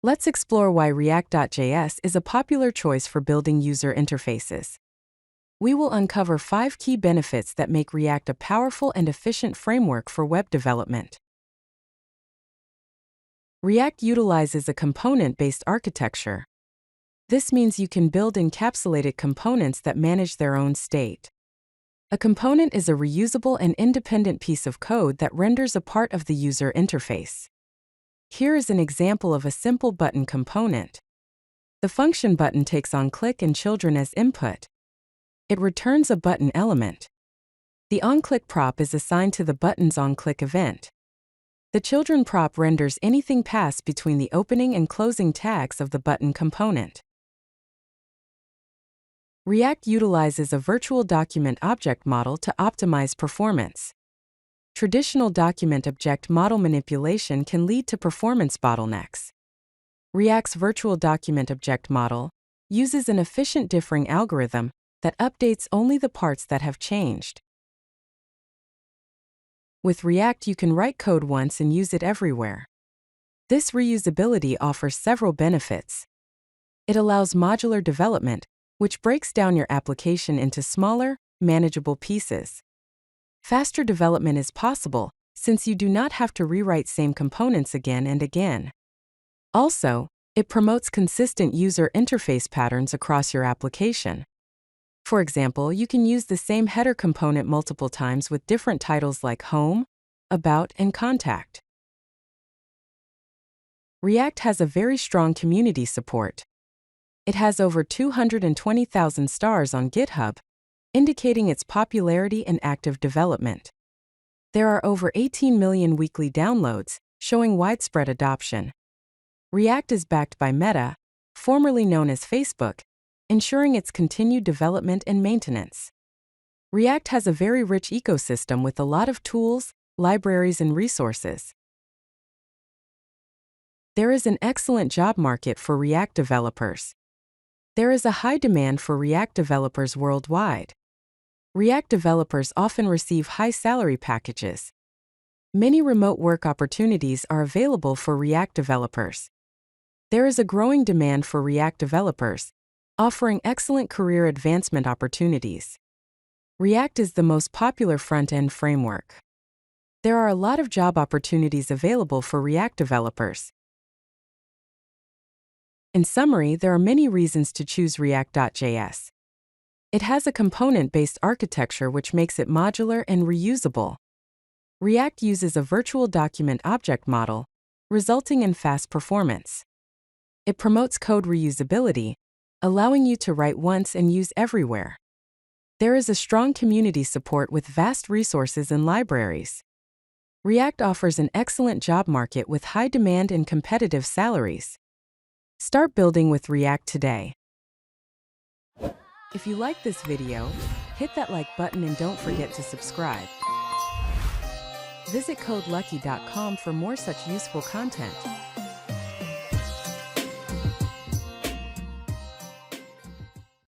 Let's explore why React.js is a popular choice for building user interfaces. We will uncover 5 key benefits that make React a powerful and efficient framework for web development. React utilizes a component-based architecture. This means you can build encapsulated components that manage their own state. A component is a reusable and independent piece of code that renders a part of the user interface. Here is an example of a simple button component. The function button takes onClick and children as input. It returns a button element. The onClick prop is assigned to the button's onClick event. The children prop renders anything passed between the opening and closing tags of the button component. React utilizes a virtual document object model to optimize performance. Traditional document object model manipulation can lead to performance bottlenecks. React's virtual document object model uses an efficient differing algorithm that updates only the parts that have changed. With React, you can write code once and use it everywhere. This reusability offers several benefits. It allows modular development, which breaks down your application into smaller, manageable pieces. Faster development is possible, since you do not have to rewrite same components again and again. Also, it promotes consistent user interface patterns across your application. For example, you can use the same header component multiple times with different titles like Home, About, and Contact. React has a very strong community support. It has over 220,000 stars on GitHub, indicating its popularity and active development. There are over 18 million weekly downloads, showing widespread adoption. React is backed by Meta, formerly known as Facebook, ensuring its continued development and maintenance. React has a very rich ecosystem with a lot of tools, libraries, and resources. There is an excellent job market for React developers. There is a high demand for React developers worldwide. React developers often receive high salary packages. Many remote work opportunities are available for React developers. There is a growing demand for React developers, offering excellent career advancement opportunities. React is the most popular front-end framework. There are a lot of job opportunities available for React developers. In summary, there are many reasons to choose React.js. It has a component-based architecture which makes it modular and reusable. React uses a virtual document object model, resulting in fast performance. It promotes code reusability, allowing you to write once and use everywhere. There is a strong community support with vast resources and libraries. React offers an excellent job market with high demand and competitive salaries. Start building with React today. If you like this video, hit that like button and don't forget to subscribe. Visit CodeLucky.com for more such useful content.